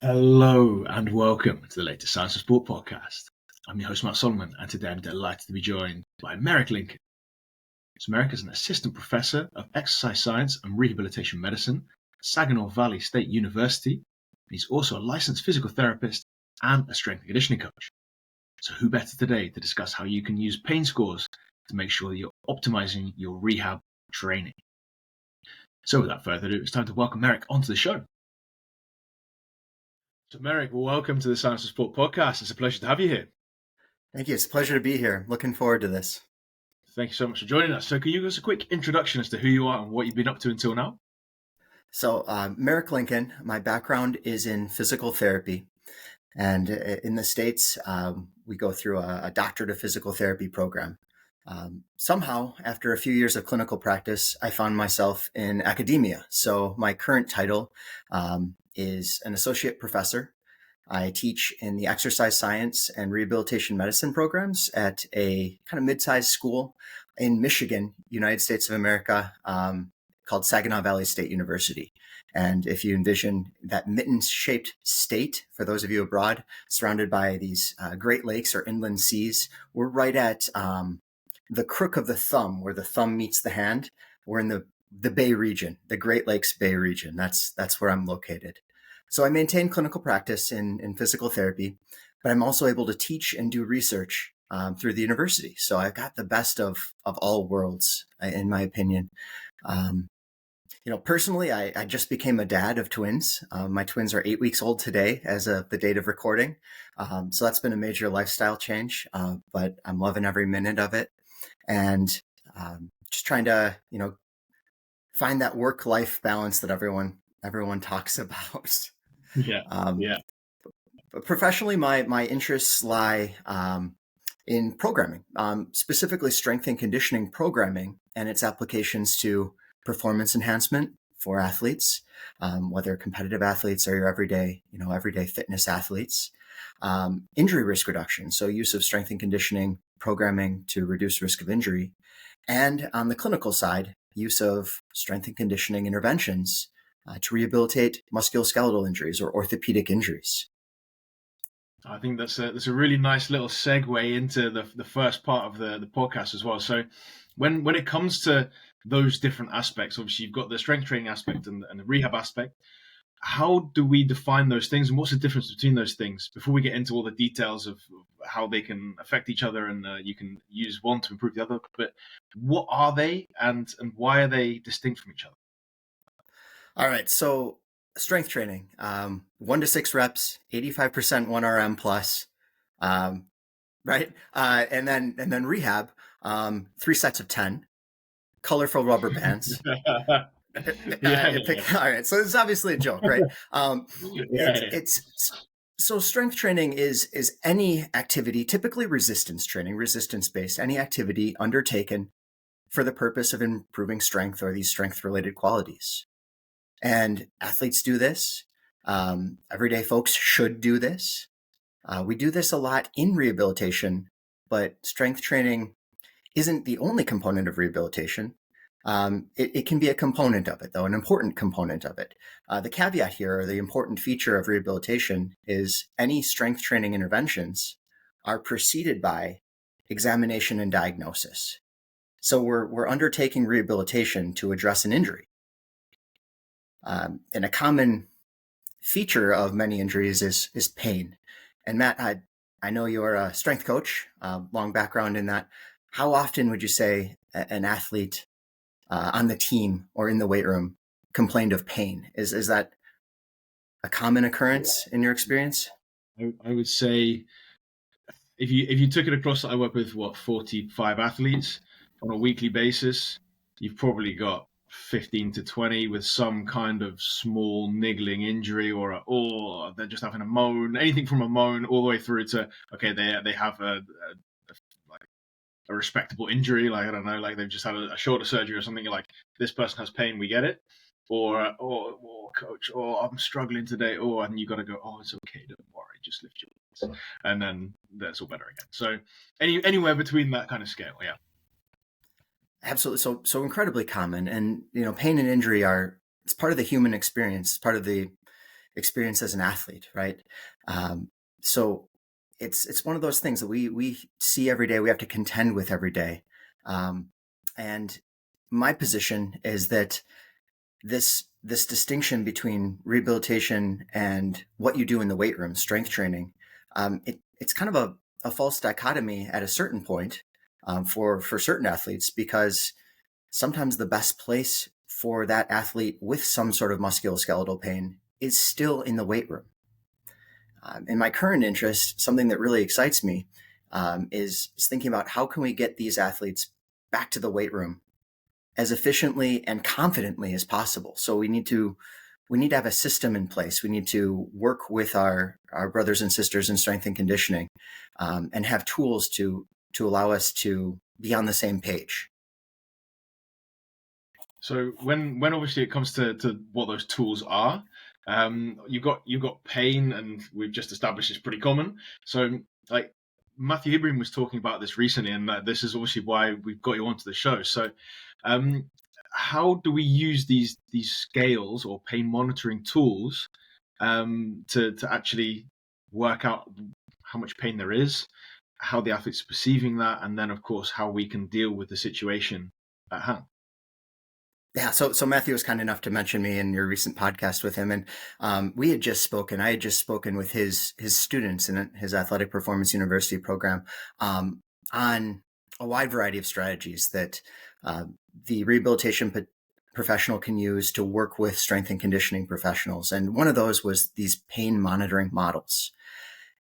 Hello and welcome to the latest Science of Sport podcast. I'm your host, Matt Solomon, and today I'm delighted to be joined by Merrick Lincoln. So Merrick is an assistant professor of exercise science and rehabilitation medicine at Saginaw Valley State University. He's also a licensed physical therapist and a strength and conditioning coach. So who better today to discuss how you can use pain scores to make sure that you're optimizing your rehab training. So without further ado, it's time to welcome Merrick onto the show. So Merrick, welcome to the Science of Sport podcast. It's a pleasure to have you here. Thank you. It's a pleasure to be here. Looking forward to this. Thank you so much for joining us. So can you give us a quick introduction as to who you are and what you've been up to until now? So Merrick Lincoln, my background is in physical therapy. And in the States, we go through a doctorate of physical therapy program. Somehow, after a few years of clinical practice, I found myself in academia. So my current title is an associate professor. I teach in the exercise science and rehabilitation medicine programs at a kind of mid-sized school in Michigan, United States of America, called Saginaw Valley State University. And if you envision that mitten-shaped state, for those of you abroad, surrounded by these Great Lakes or inland seas, we're right at the crook of the thumb, where the thumb meets the hand. We're in the Bay region, the Great Lakes Bay region. That's where I'm located. So I maintain clinical practice in physical therapy, but I'm also able to teach and do research through the university. So I've got the best of all worlds, in my opinion. Personally, I just became a dad of twins. My twins are 8 weeks old today as of the date of recording. So that's been a major lifestyle change, but I'm loving every minute of it. And just trying to, find that work-life balance that everyone talks about. Yeah. But professionally, my interests lie in programming, specifically strength and conditioning programming and its applications to performance enhancement for athletes, whether competitive athletes or your everyday fitness athletes. Injury risk reduction, so use of strength and conditioning programming to reduce risk of injury. And on the clinical side, use of strength and conditioning interventions to rehabilitate musculoskeletal injuries or orthopedic injuries. I think that's a really nice little segue into the first part of the podcast as well. So when it comes to those different aspects, obviously you've got the strength training aspect and the rehab aspect. How do we define those things, and what's the difference between those things before we get into all the details of how they can affect each other and you can use one to improve the other? But what are they and why are they distinct from each other? All right. So strength training, 1 to 6 reps, 85% 1RM plus, right? And then rehab, 3 sets of 10, colorful rubber bands. All right. So it's obviously a joke, right? So strength training is any activity, typically resistance training, resistance-based, any activity undertaken for the purpose of improving strength or these strength-related qualities. And athletes do this. Everyday folks should do this. We do this a lot in rehabilitation, but strength training isn't the only component of rehabilitation. It can be a component of it, though, an important component of it. The caveat here, or the important feature of rehabilitation, is any strength training interventions are preceded by examination and diagnosis. So we're undertaking rehabilitation to address an injury. And a common feature of many injuries is pain. And Matt, I know you're a strength coach, long background in that. How often would you say an athlete on the team or in the weight room complained of pain? Is that a common occurrence in your experience? I would say if you took it across, I work with 45 athletes on a weekly basis. You've probably got 15 to 20 with some kind of small niggling injury or they're just having a moan, anything from a moan all the way through to they have a respectable injury, like I don't know, like they've just had a shoulder surgery or something. You're like, this person has pain, we get it. Or coach, I'm struggling today. And you got to go, it's okay, don't worry, just lift your legs, and then that's all better again. So anywhere between that kind of scale, yeah. Absolutely. So incredibly common. And, pain and injury it's part of the human experience, part of the experience as an athlete, right? So it's one of those things that we see every day. We have to contend with every day, and my position is that this distinction between rehabilitation and what you do in the weight room, strength training, it's kind of a false dichotomy at a certain point for certain athletes, because sometimes the best place for that athlete with some sort of musculoskeletal pain is still in the weight room. In my current interest, something that really excites me is thinking about how can we get these athletes back to the weight room as efficiently and confidently as possible. So we need to have a system in place. We need to work with our brothers and sisters in strength and conditioning, and have tools to allow us to be on the same page. So when obviously it comes to what those tools are, you've got pain, and we've just established it's pretty common. So like Matthew Ibrahim was talking about this recently, and this is obviously why we've got you onto the show. So how do we use these scales or pain monitoring tools to actually work out how much pain there is, how the athlete's perceiving that, and then of course how we can deal with the situation at hand? Yeah, so Matthew was kind enough to mention me in your recent podcast with him, and I had just spoken with his students in his athletic performance university program on a wide variety of strategies that the rehabilitation professional can use to work with strength and conditioning professionals. And one of those was these pain monitoring models.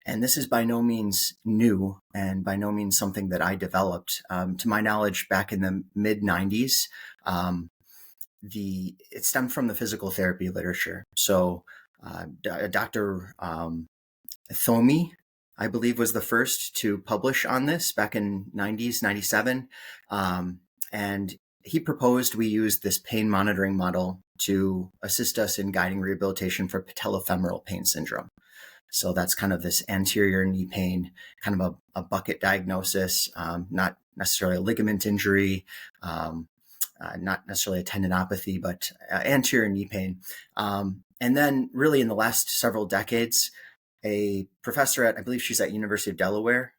And this is by no means new, and by no means something that I developed. To my knowledge, back in the mid 90s, it stemmed from the physical therapy literature. So Dr. Thomi, I believe, was the first to publish on this back in 90s, 97. And he proposed we use this pain monitoring model to assist us in guiding rehabilitation for patellofemoral pain syndrome. So that's kind of this anterior knee pain, kind of a bucket diagnosis, not necessarily a ligament injury, not necessarily a tendinopathy, but anterior knee pain. And then really in the last several decades, a professor I believe she's at University of Delaware,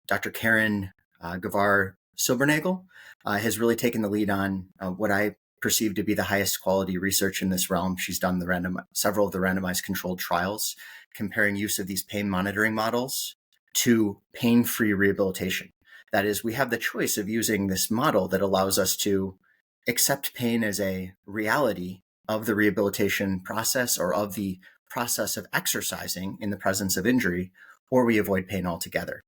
Dr. Karen Gavar-Silbernagel, has really taken the lead on what I perceive to be the highest quality research in this realm. She's done several of the randomized controlled trials comparing use of these pain monitoring models to pain-free rehabilitation. That is, we have the choice of using this model that allows us to accept pain as a reality of the rehabilitation process, or of the process of exercising in the presence of injury, or we avoid pain altogether.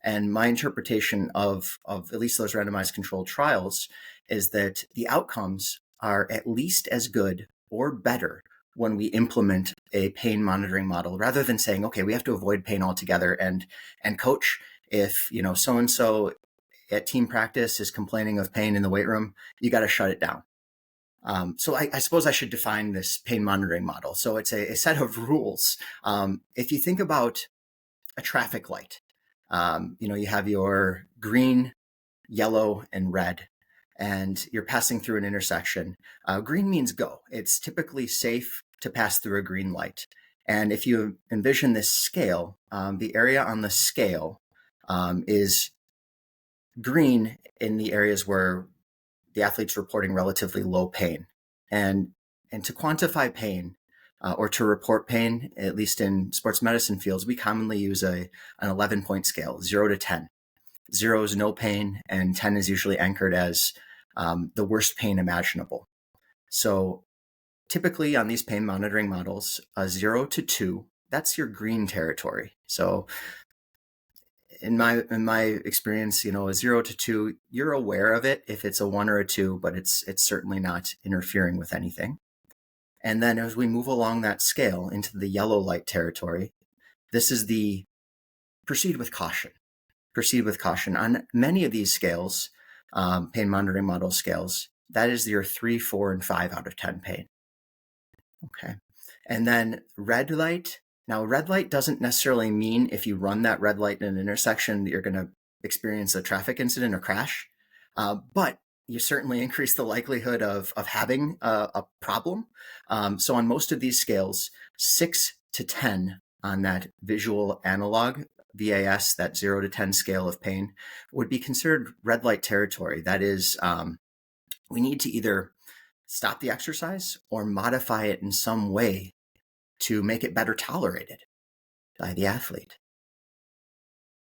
And my interpretation of at least those randomized controlled trials is that the outcomes are at least as good or better when we implement a pain monitoring model, rather than saying, okay, we have to avoid pain altogether. And coach, if so-and-so at team practice is complaining of pain in the weight room, you got to shut it down. So I suppose I should define this pain monitoring model. So it's a set of rules. If you think about a traffic light, you have your green, yellow, and red, and you're passing through an intersection. Green means go. It's typically safe to pass through a green light. And if you envision this scale, the area on the scale is green in the areas where the athlete's reporting relatively low pain. And to quantify pain, or to report pain, at least in sports medicine fields, we commonly use an 11-point scale, 0 to 10. 0 is no pain, and 10 is usually anchored as the worst pain imaginable. So typically on these pain monitoring models, 0 to 2, that's your green territory. So in my experience, a 0 to 2, you're aware of it if it's a 1 or a 2, but it's certainly not interfering with anything. And then as we move along that scale into the yellow light territory, this is the proceed with caution. Proceed with caution. On many of these scales, pain monitoring model scales, that is your 3, 4, and 5 out of 10 pain. Okay. And then red light. Now, red light doesn't necessarily mean if you run that red light in an intersection that you're going to experience a traffic incident or crash. But you certainly increase the likelihood of having a problem. So on most of these scales, 6 to 10 on that visual analog VAS, that 0 to 10 scale of pain, would be considered red light territory. That is, we need to either stop the exercise or modify it in some way to make it better tolerated by the athlete.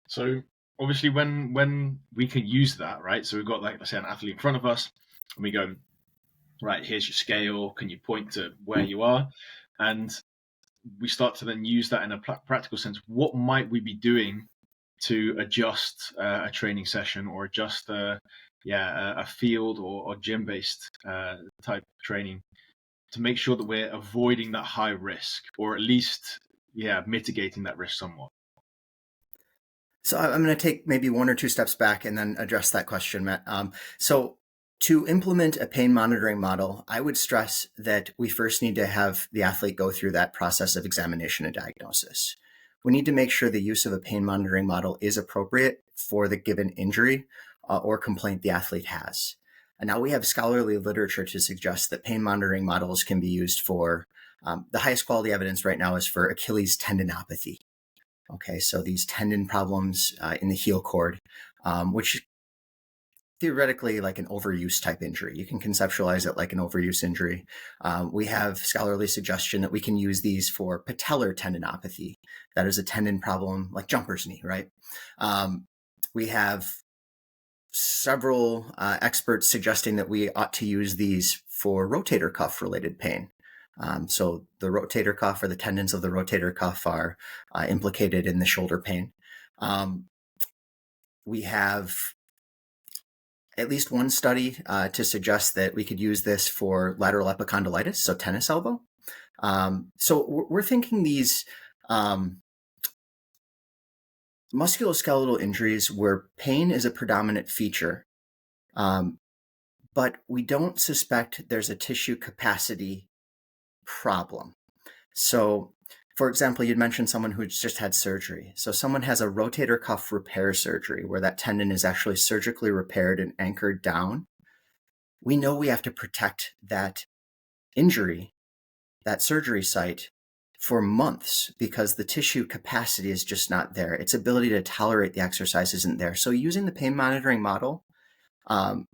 So obviously when we can use that, right? So we've got, like, let's say, an athlete in front of us, and we go, right, here's your scale. Can you point to where you are? And we start to then use that in a practical sense. What might we be doing to adjust a training session, or adjust a field or gym-based type training, to make sure that we're avoiding that high risk, or at least mitigating that risk somewhat? So I'm going to take maybe one or two steps back and then address that question, Matt. So to implement a pain monitoring model, I would stress that we first need to have the athlete go through that process of examination and diagnosis. We need to make sure the use of a pain monitoring model is appropriate for the given injury or complaint the athlete has. And now we have scholarly literature to suggest that pain monitoring models can be used for, the highest quality evidence right now is for Achilles tendinopathy. Okay, so these tendon problems in the heel cord, which theoretically like an overuse type injury. You can conceptualize it like an overuse injury. We have scholarly suggestion that we can use these for patellar tendinopathy. That is a tendon problem like jumper's knee, right? We have several experts suggesting that we ought to use these for rotator cuff related pain. So the rotator cuff, or the tendons of the rotator cuff, are implicated in the shoulder pain. We have at least one study to suggest that we could use this for lateral epicondylitis, so tennis elbow. So we're thinking these musculoskeletal injuries where pain is a predominant feature, but we don't suspect there's a tissue capacity problem. So, for example, you'd mentioned someone who's just had surgery. So someone has a rotator cuff repair surgery where that tendon is actually surgically repaired and anchored down. We know we have to protect that injury, that surgery site, for months because the tissue capacity is just not there. Its ability to tolerate the exercise isn't there. So using the pain monitoring model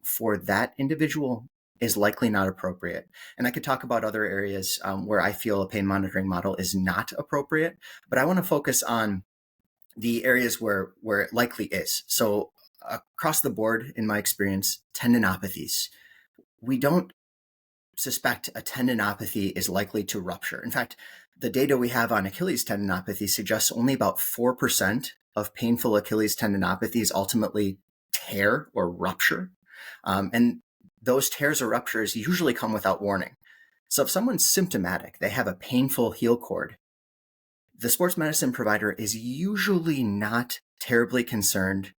for that individual is likely not appropriate. And I could talk about other areas where I feel a pain monitoring model is not appropriate, but I want to focus on the areas where it likely is. So across the board, in my experience, tendinopathies. We don't suspect a tendinopathy is likely to rupture. In fact, the data we have on Achilles tendinopathy suggests only about 4% of painful Achilles tendinopathies ultimately tear or rupture. And those tears or ruptures usually come without warning. So if someone's symptomatic, they have a painful heel cord, the sports medicine provider is usually not terribly concerned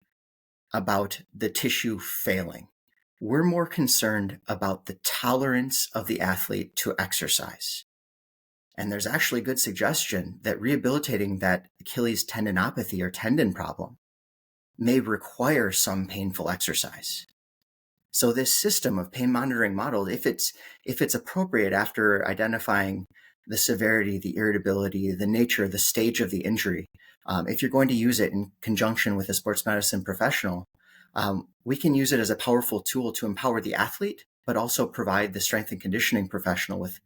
about the tissue failing. We're more concerned about the tolerance of the athlete to exercise. And there's actually good suggestion that rehabilitating that Achilles tendinopathy or tendon problem may require some painful exercise. So this system of pain monitoring model, if it's appropriate after identifying the severity, the irritability, the nature, the stage of the injury, if you're going to use it in conjunction with a sports medicine professional, we can use it as a powerful tool to empower the athlete, but also provide the strength and conditioning professional with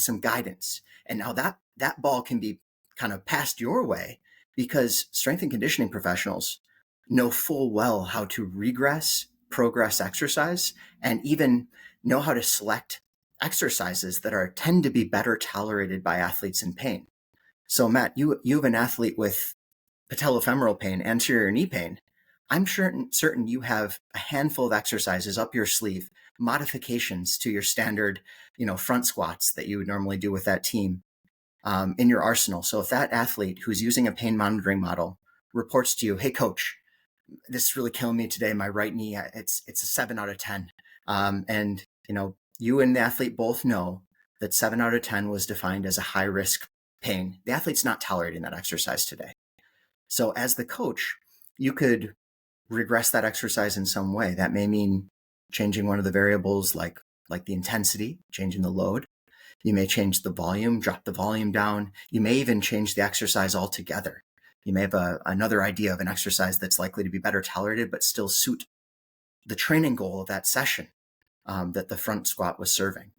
some guidance. And now that ball can be kind of passed your way because strength and conditioning professionals know full well how to regress, progress exercise, and even know how to select exercises that tend to be better tolerated by athletes in pain. So Matt, you have an athlete with patellofemoral pain, anterior knee pain. I'm certain you have a handful of exercises up your sleeve, modifications to your standard, front squats that you would normally do with that team in your arsenal. So if that athlete who's using a pain monitoring model reports to you, "Hey coach, this is really killing me today. My right knee, it's a 7 out of 10." And you and the athlete both know that 7 out of 10 was defined as a high risk pain. The athlete's not tolerating that exercise today. So as the coach, you could regress that exercise in some way. That may mean changing one of the variables like the intensity, changing the load. You may change the volume, drop the volume down. You may even change the exercise altogether. You may have another idea of an exercise that's likely to be better tolerated, but still suit the training goal of that session that the front squat was serving.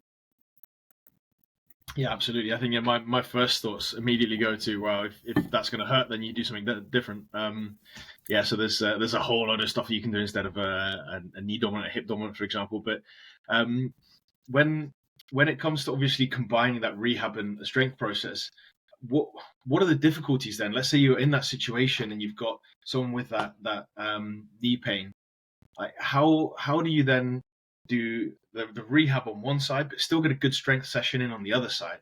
Yeah, absolutely. I think my first thoughts immediately go to, well, if that's going to hurt, then you do something different. So there's a whole lot of stuff you can do instead of a knee dominant, a hip dominant, for example. But when it comes to obviously combining that rehab and strength process, what are the difficulties then? Let's say you're in that situation and you've got someone with that knee pain. Like how do you then do the rehab on one side, but still get a good strength session in on the other side?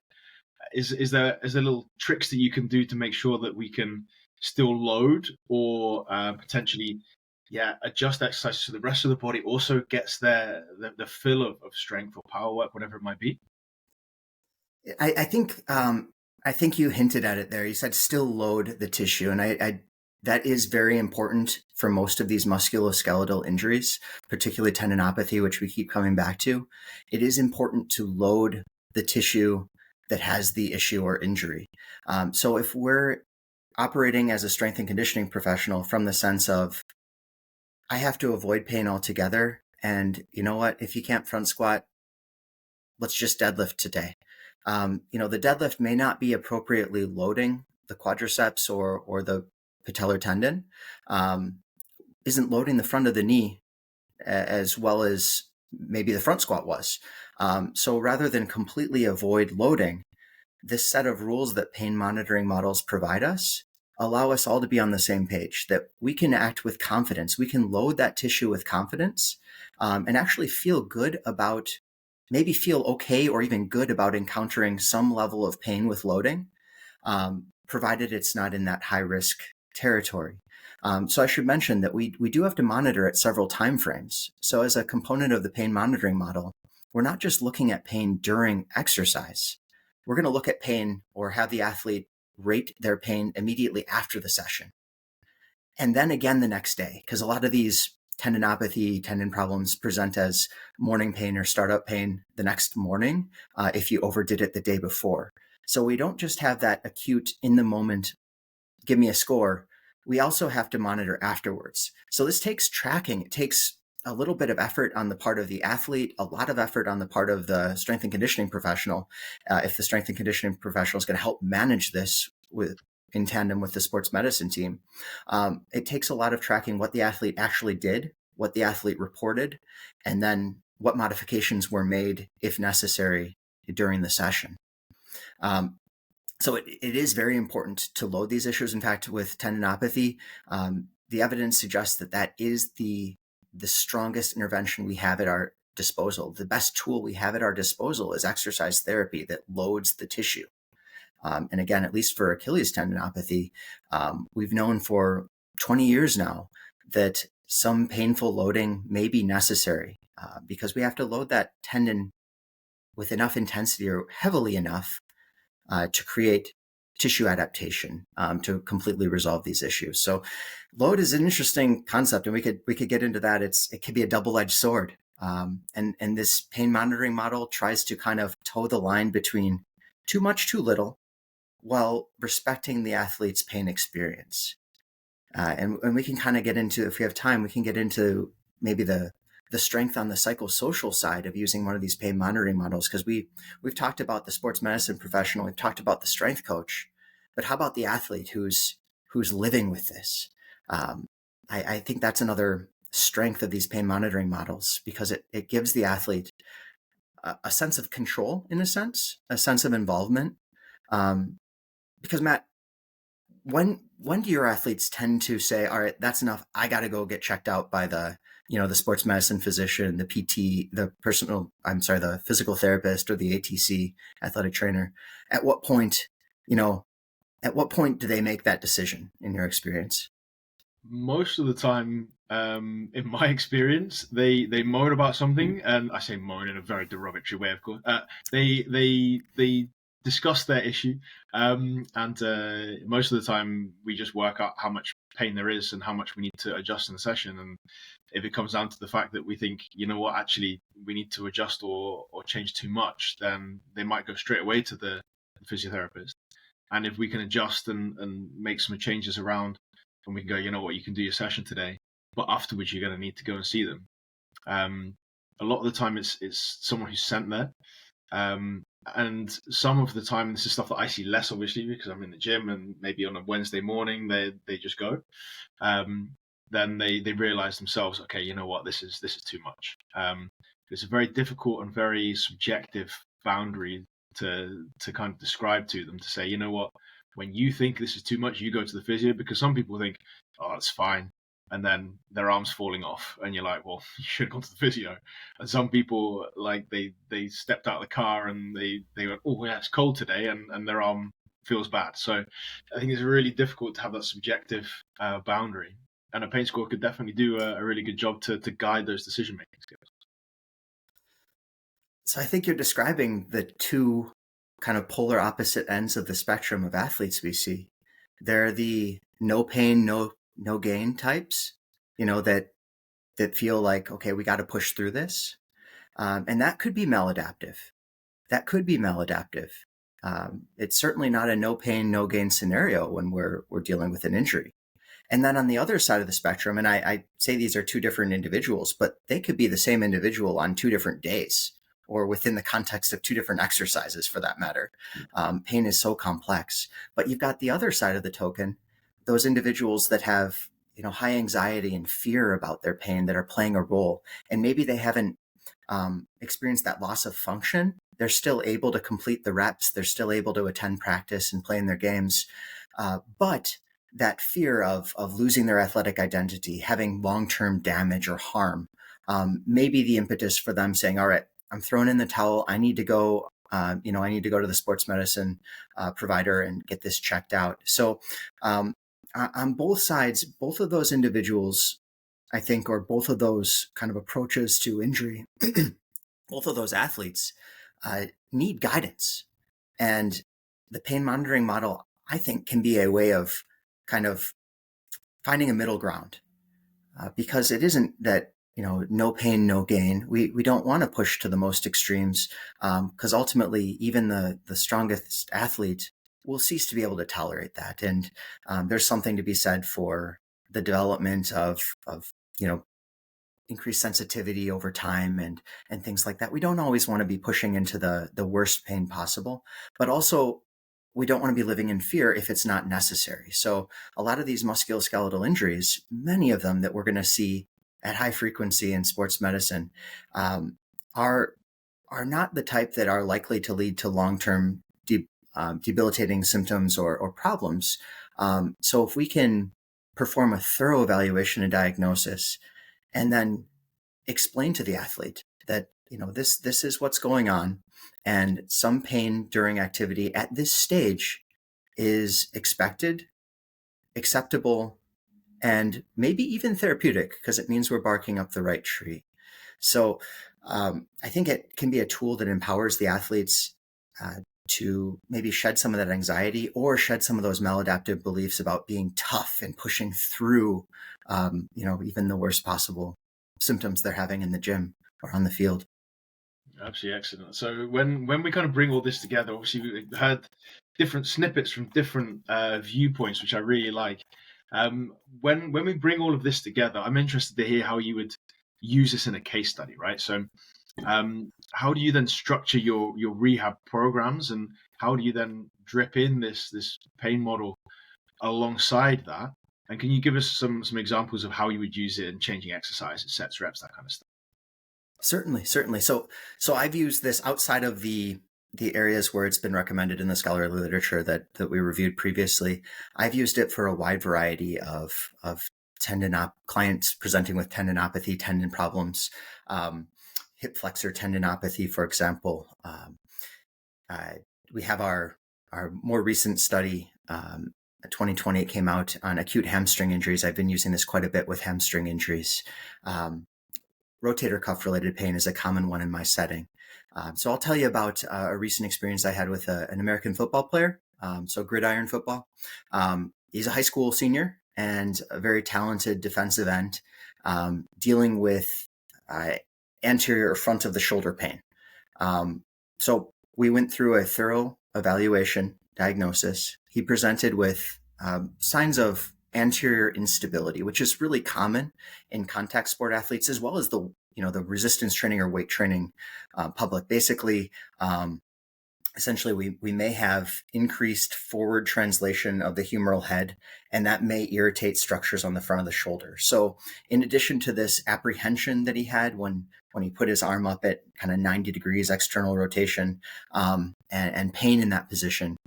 Is there little tricks that you can do to make sure that we can still load or potentially adjust exercise so the rest of the body also gets the fill of strength or power work, whatever it might be? I think you hinted at it there. You said still load the tissue, and I that is very important for most of these musculoskeletal injuries, particularly tendinopathy, which we keep coming back to. It is important to load the tissue that has the issue or injury. So if we're operating as a strength and conditioning professional from the sense of, I have to avoid pain altogether, and you know what, if you can't front squat, let's just deadlift today. The deadlift may not be appropriately loading the quadriceps or the patellar tendon, isn't loading the front of the knee as well as maybe the front squat was. So rather than completely avoid loading, this set of rules that pain monitoring models provide us allow us all to be on the same page, that we can act with confidence. We can load that tissue with confidence and actually feel good about, maybe feel okay or even good about encountering some level of pain with loading, provided it's not in that high risk territory. So I should mention that we do have to monitor at several time frames. So as a component of the pain monitoring model, we're not just looking at pain during exercise. We're going to look at pain or have the athlete rate their pain immediately after the session. And then again the next day, because a lot of these tendinopathy, tendon problems present as morning pain or startup pain the next morning if you overdid it the day before. So we don't just have that acute in the moment, give me a score. We also have to monitor afterwards. So this takes tracking. It takes a little bit of effort on the part of the athlete, a lot of effort on the part of the strength and conditioning professional. If the strength and conditioning professional is going to help manage this in tandem with the sports medicine team, it takes a lot of tracking what the athlete actually did, what the athlete reported, and then what modifications were made, if necessary, during the session. So it is very important to load these issues. In fact, with tendinopathy, the evidence suggests that is the strongest intervention we have at our disposal. The best tool we have at our disposal is exercise therapy that loads the tissue. And again, at least for Achilles tendinopathy, we've known for 20 years now that some painful loading may be necessary because we have to load that tendon with enough intensity or heavily enough to create tissue adaptation to completely resolve these issues. So load is an interesting concept, and we could get into that. It could be a double-edged sword. And this pain monitoring model tries to kind of toe the line between too much, too little, while respecting the athlete's pain experience. And we can kind of get into, if we have time, we can get into maybe the strength on the psychosocial side of using one of these pain monitoring models, because we've talked about the sports medicine professional, we've talked about the strength coach, but how about the athlete who's living with this? I think that's another strength of these pain monitoring models, because it gives the athlete a sense of control, in a sense of involvement. Because Matt, when do your athletes tend to say, all right, that's enough, I got to go get checked out by the sports medicine physician, the PT, the physical therapist, or the ATC, athletic trainer? At what point do they make that decision, in your experience? Most of the time, in my experience, they moan about something, and I say moan in a very derogatory way, of course. They discuss their issue, and most of the time we just work out how much pain there is and how much we need to adjust in the session. And if it comes down to the fact that we think, you know what, actually we need to adjust or change too much, then they might go straight away to the physiotherapist. And if we can adjust and make some changes around, and we can go, you know what, you can do your session today, but afterwards you're going to need to go and see them. A lot of the time it's someone who's sent there. And some of the time, this is stuff that I see less, obviously, because I'm in the gym, and maybe on a Wednesday morning they just go. Then they realize themselves, okay, you know what, this is too much. It's a very difficult and very subjective boundary to kind of describe to them, to say, you know what, when you think this is too much, you go to the physio, because some people think, oh, it's fine, and then their arm's falling off, and you're like, well, you should have gone to the physio. And some people, like, they stepped out of the car and they went, oh yeah, it's cold today, and their arm feels bad. So I think it's really difficult to have that subjective boundary, and a pain score could definitely do a really good job to guide those decision making skills. So I think you're describing the two kind of polar opposite ends of the spectrum of athletes we see. They're the no pain, no gain types, that feel like, okay, we got to push through this. And that could be maladaptive. It's certainly not a no pain, no gain scenario when we're dealing with an injury. And then on the other side of the spectrum, and I say these are two different individuals, but they could be the same individual on 2 different days, or within the context of 2 different exercises for that matter. Pain is so complex. But you've got the other side of the token, those individuals that have, high anxiety and fear about their pain that are playing a role. And maybe they haven't experienced that loss of function. They're still able to complete the reps. They're still able to attend practice and play in their games. But that fear of losing their athletic identity, having long-term damage or harm, may be the impetus for them saying, all right, I'm throwing in the towel. I need to go, I need to go to the sports medicine provider and get this checked out. So on both sides, both of those individuals, I think, or both of those kind of approaches to injury, both of those athletes need guidance. And the pain monitoring model, I think, can be a way of kind of finding a middle ground, because it isn't that, no pain, no gain. We don't want to push to the most extremes, because ultimately even the strongest athlete will cease to be able to tolerate that. And there's something to be said for the development of increased sensitivity over time and things like that. We don't always want to be pushing into the worst pain possible, but also we don't want to be living in fear if it's not necessary. So a lot of these musculoskeletal injuries, many of them that we're going to see at high frequency in sports medicine, are not the type that are likely to lead to long-term debilitating symptoms or problems. So if we can perform a thorough evaluation and diagnosis, and then explain to the athlete that, this is what's going on, and some pain during activity at this stage is expected, acceptable, and maybe even therapeutic, because it means we're barking up the right tree. So I think it can be a tool that empowers the athletes to maybe shed some of that anxiety, or shed some of those maladaptive beliefs about being tough and pushing through, even the worst possible symptoms they're having in the gym or on the field. Absolutely excellent. So when we kind of bring all this together, obviously we had different snippets from different viewpoints, which I really like. When we bring all of this together, I'm interested to hear how you would use this in a case study, right? So how do you then structure your rehab programs, and how do you then drip in this pain model alongside that? And can you give us some examples of how you would use it in changing exercises, sets, reps, that kind of stuff? Certainly. So I've used this outside of the areas where it's been recommended in the scholarly literature that we reviewed previously. I've used it for a wide variety of clients presenting with tendinopathy, tendon problems, hip flexor tendinopathy, for example. We have our more recent study, 2020, it came out on acute hamstring injuries. I've been using this quite a bit with hamstring injuries. Rotator cuff related pain is a common one in my setting. So I'll tell you about a recent experience I had with an American football player. So gridiron football. He's a high school senior. and a very talented defensive end, dealing with anterior or front of the shoulder pain. So we went through a thorough evaluation diagnosis. He presented with signs of anterior instability, which is really common in contact sport athletes, as well as the resistance training or weight training public. Basically, essentially, we may have increased forward translation of the humeral head, and that may irritate structures on the front of the shoulder. So in addition to this apprehension that he had when he put his arm up at kind of 90 degrees external rotation, and pain in that position,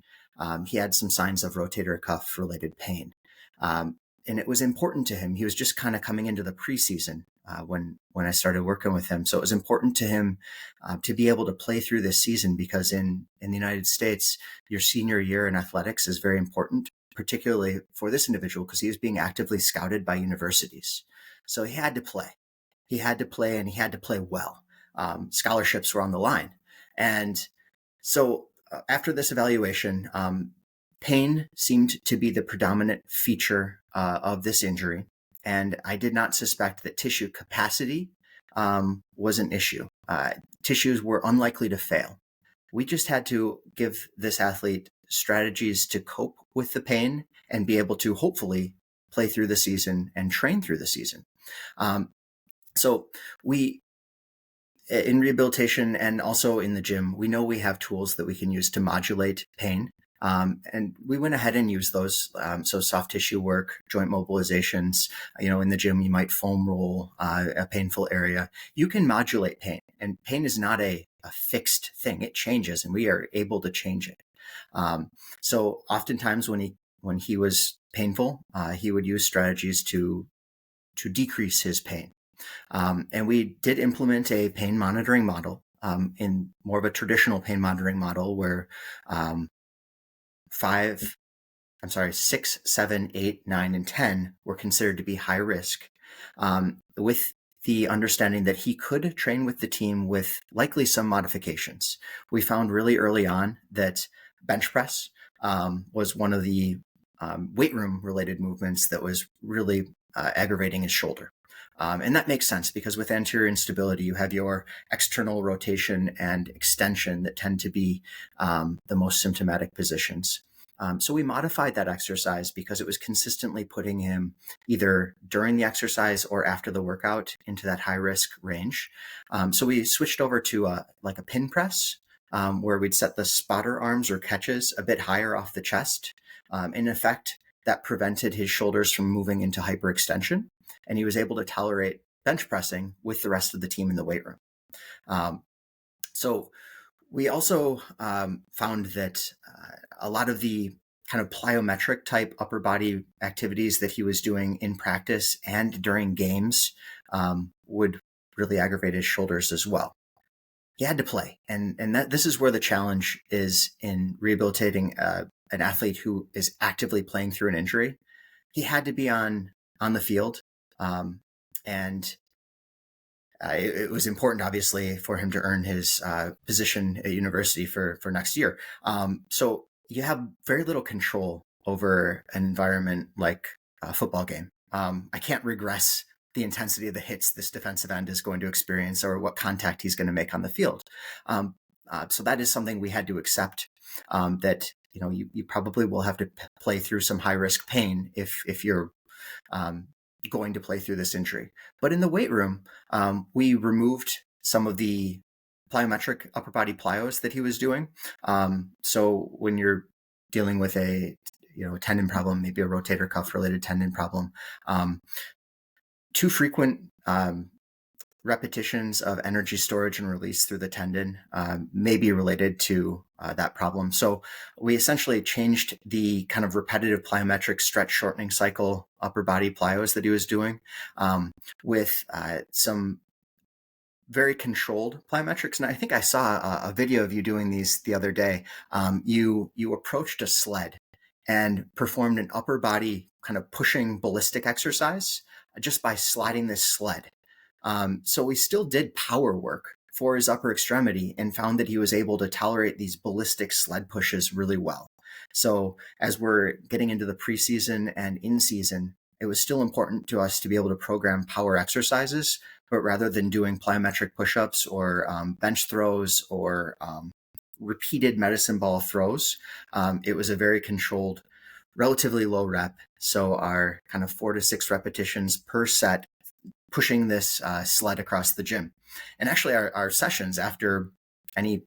he had some signs of rotator cuff related pain. And it was important to him. He was just kind of coming into the preseason when I started working with him. So it was important to him to be able to play through this season, because in the United States, your senior year in athletics is very important, particularly for this individual, because he was being actively scouted by universities. So he had to play. He had to play, and he had to play well. Scholarships were on the line. And so after this evaluation, pain seemed to be the predominant feature of this injury, and I did not suspect that tissue capacity was an issue. Tissues were unlikely to fail. We just had to give this athlete strategies to cope with the pain and be able to hopefully play through the season and train through the season. So we, in rehabilitation and also in the gym, we know we have tools that we can use to modulate pain. And we went ahead and used those. So soft tissue work, joint mobilizations, in the gym, you might foam roll a painful area. You can modulate pain, and pain is not a fixed thing. It changes, and we are able to change it. So oftentimes when he was painful, he would use strategies to decrease his pain. And we did implement a pain monitoring model in more of a traditional pain monitoring model where 6, 7, 8, 9, and 10 were considered to be high risk, with the understanding that he could train with the team with likely some modifications. We found really early on that bench press was one of the weight room related movements that was really aggravating his shoulder. And that makes sense, because with anterior instability, you have your external rotation and extension that tend to be the most symptomatic positions. So we modified that exercise because it was consistently putting him either during the exercise or after the workout into that high risk range. So we switched over to a pin press, where we'd set the spotter arms or catches a bit higher off the chest. In effect, that prevented his shoulders from moving into hyperextension, and he was able to tolerate bench pressing with the rest of the team in the weight room. So we also found that a lot of the kind of plyometric type upper body activities that he was doing in practice and during games would really aggravate his shoulders as well. He had to play, and this is where the challenge is in rehabilitating an athlete who is actively playing through an injury. He had to be on the field, and it was important, obviously, for him to earn his position at university for next year. So you have very little control over an environment like a football game. I can't regress the intensity of the hits this defensive end is going to experience or what contact he's going to make on the field. So that is something we had to accept, that you probably will have to play through some high risk pain if you're going to play through this injury. But in the weight room, we removed some of the plyometric upper body plyos that he was doing. So when you're dealing with a tendon problem, maybe a rotator cuff related tendon problem, too frequent repetitions of energy storage and release through the tendon may be related to that problem. So we essentially changed the kind of repetitive plyometric stretch shortening cycle upper body plyos that he was doing with some very controlled plyometrics. And I think I saw a video of you doing these the other day. You approached a sled and performed an upper body kind of pushing ballistic exercise just by sliding this sled. So we still did power work for his upper extremity and found that he was able to tolerate these ballistic sled pushes really well. So as we're getting into the preseason and in season, it was still important to us to be able to program power exercises, but rather than doing plyometric push-ups or bench throws or repeated medicine ball throws, it was a very controlled, relatively low rep. So our kind of 4 to 6 repetitions per set, pushing this sled across the gym. And actually our sessions after any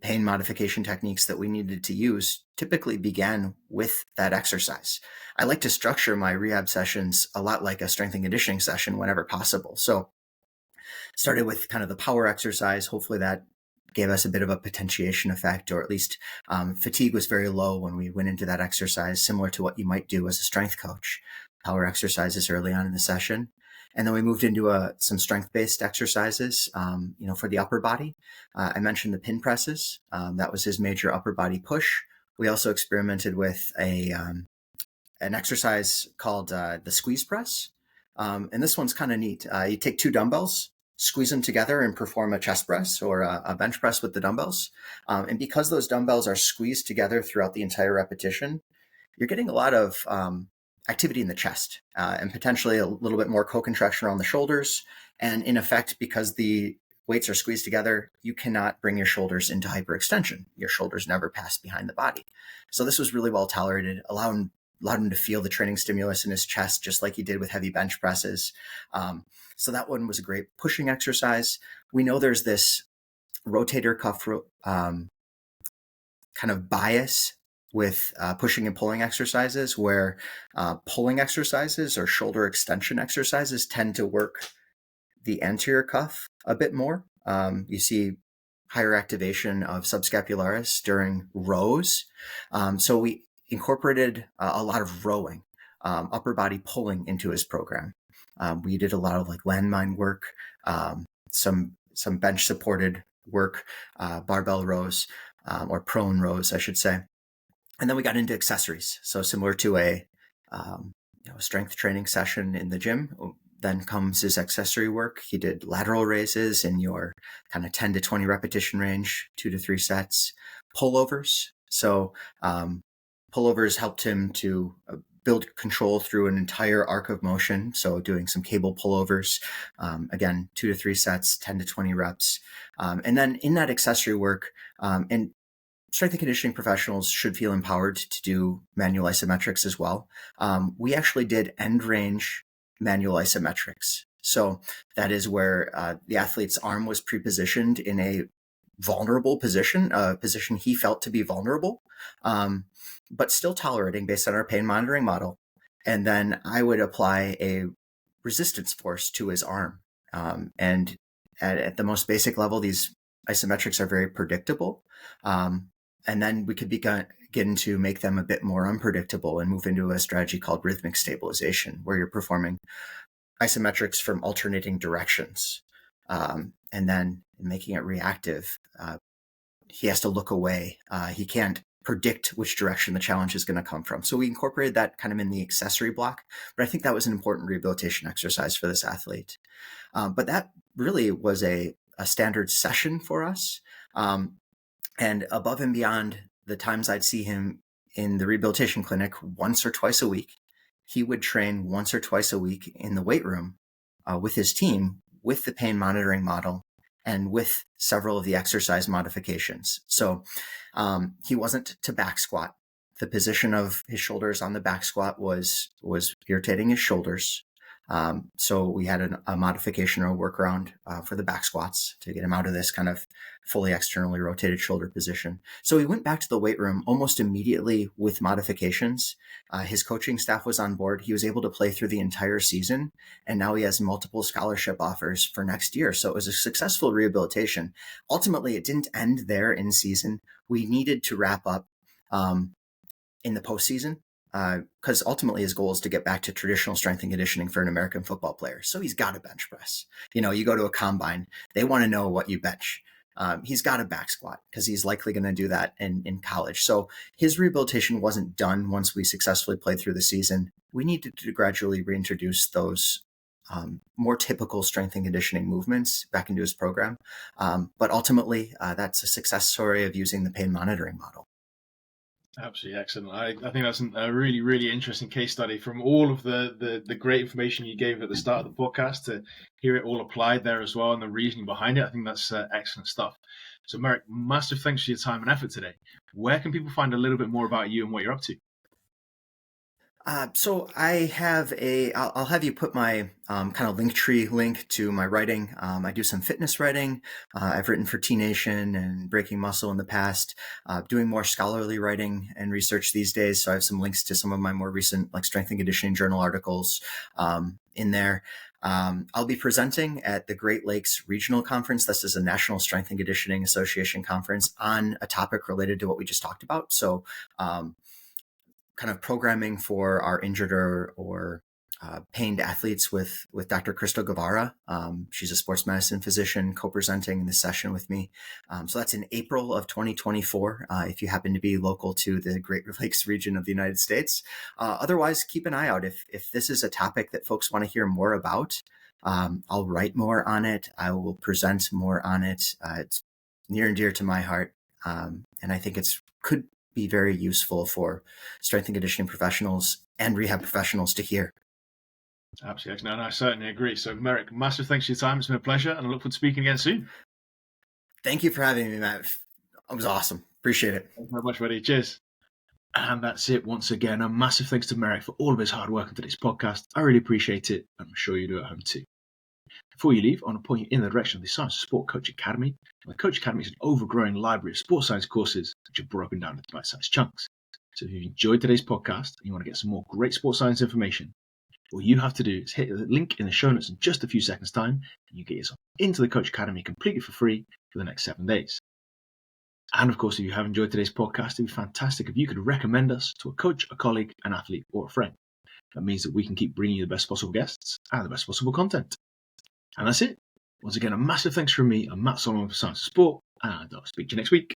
pain modification techniques that we needed to use typically began with that exercise. I like to structure my rehab sessions a lot like a strength and conditioning session whenever possible. So started with kind of the power exercise. Hopefully that gave us a bit of a potentiation effect, or at least fatigue was very low when we went into that exercise, similar to what you might do as a strength coach. Power exercises early on in the session. And then we moved into some strength-based exercises, for the upper body. I mentioned the pin presses. That was his major upper body push. We also experimented with an exercise called the squeeze press. And this one's kind of neat. You take 2 dumbbells, squeeze them together and perform a chest press or a bench press with the dumbbells. And because those dumbbells are squeezed together throughout the entire repetition, you're getting a lot of activity in the chest and potentially a little bit more co-contraction around the shoulders. And in effect, because the weights are squeezed together, you cannot bring your shoulders into hyperextension. Your shoulders never pass behind the body. So this was really well tolerated, allowed him to feel the training stimulus in his chest, just like he did with heavy bench presses. So that one was a great pushing exercise. We know there's this rotator cuff kind of bias with pushing and pulling exercises, where pulling exercises or shoulder extension exercises tend to work the anterior cuff a bit more. You see higher activation of subscapularis during rows. So we incorporated a lot of rowing, upper body pulling into his program. We did a lot of like landmine work, some bench supported work, barbell rows, or prone rows, I should say. And then we got into accessories. So similar to a strength training session in the gym, then comes his accessory work. He did lateral raises in your kind of 10 to 20 repetition range, 2 to 3 sets, pullovers. So pullovers helped him to build control through an entire arc of motion. So doing some cable pullovers, again, 2 to 3 sets, 10 to 20 reps. And then in that accessory work, and strength and conditioning professionals should feel empowered to do manual isometrics as well. We actually did end range manual isometrics. So that is where the athlete's arm was pre-positioned in a vulnerable position, a position he felt to be vulnerable, but still tolerating based on our pain monitoring model. And then I would apply a resistance force to his arm. And at the most basic level, these isometrics are very predictable. And then we could begin to make them a bit more unpredictable and move into a strategy called rhythmic stabilization, where you're performing isometrics from alternating directions. And then making it reactive, he has to look away. He can't predict which direction the challenge is going to come from. So we incorporated that kind of in the accessory block, but I think that was an important rehabilitation exercise for this athlete. But that really was a standard session for us. And above and beyond the times I'd see him in the rehabilitation clinic once or twice a week, he would train once or twice a week in the weight room with his team, with the pain monitoring model, and with several of the exercise modifications. So he wasn't to back squat. The position of his shoulders on the back squat was irritating his shoulders. So we had a modification or a workaround for the back squats to get him out of this kind of fully externally rotated shoulder position. So he went back to the weight room almost immediately with modifications. His coaching staff was on board. He was able to play through the entire season, and now he has multiple scholarship offers for next year. So it was a successful rehabilitation. Ultimately, it didn't end there in season. We needed to wrap up in the postseason, because ultimately his goal is to get back to traditional strength and conditioning for an American football player. So he's got to bench press. You go to a combine, they want to know what you bench. He's got a back squat because he's likely going to do that in college. So his rehabilitation wasn't done once we successfully played through the season. We needed to gradually reintroduce those more typical strength and conditioning movements back into his program. But ultimately, that's a success story of using the pain monitoring model. Absolutely excellent. I think that's a really, really interesting case study from all of the great information you gave at the start of the podcast to hear it all applied there as well and the reasoning behind it. I think that's excellent stuff. So, Merrick, massive thanks for your time and effort today. Where can people find a little bit more about you and what you're up to? So I'll have you put my kind of Linktree link to my writing. I do some fitness writing. I've written for T Nation and Breaking Muscle in the past, doing more scholarly writing and research these days. So I have some links to some of my more recent like strength and conditioning journal articles in there. I'll be presenting at the Great Lakes Regional Conference. This is a National Strength and Conditioning Association conference on a topic related to what we just talked about. So kind of programming for our injured or pained athletes with Dr. Crystal Guevara. She's a sports medicine physician co-presenting this session with me. So that's in April of 2024, if you happen to be local to the Great Lakes region of the United States. Otherwise, keep an eye out. If this is a topic that folks want to hear more about, I'll write more on it. I will present more on it. It's near and dear to my heart. And I think could be very useful for strength and conditioning professionals and rehab professionals to hear. Absolutely. No, I certainly agree. So, Merrick, massive thanks for your time. It's been a pleasure, and I look forward to speaking again soon. Thank you for having me, Matt. It was awesome. Appreciate it. Thanks very much, buddy. Cheers. And that's it once again. A massive thanks to Merrick for all of his hard work on today's podcast. I really appreciate it, and I'm sure you do at home too. Before you leave, I want to point you in the direction of the Science of Sport Coach Academy. The Coach Academy is an overgrowing library of sports science courses which are broken down into bite-sized chunks. So if you've enjoyed today's podcast and you want to get some more great sports science information, all you have to do is hit the link in the show notes in just a few seconds' time, and you get yourself into the Coach Academy completely for free for the next 7 days. And of course, if you have enjoyed today's podcast, it'd be fantastic if you could recommend us to a coach, a colleague, an athlete, or a friend. That means that we can keep bringing you the best possible guests and the best possible content. And that's it. Once again, a massive thanks from me. I'm Matt Solomon for Science of Sport, and I'll speak to you next week.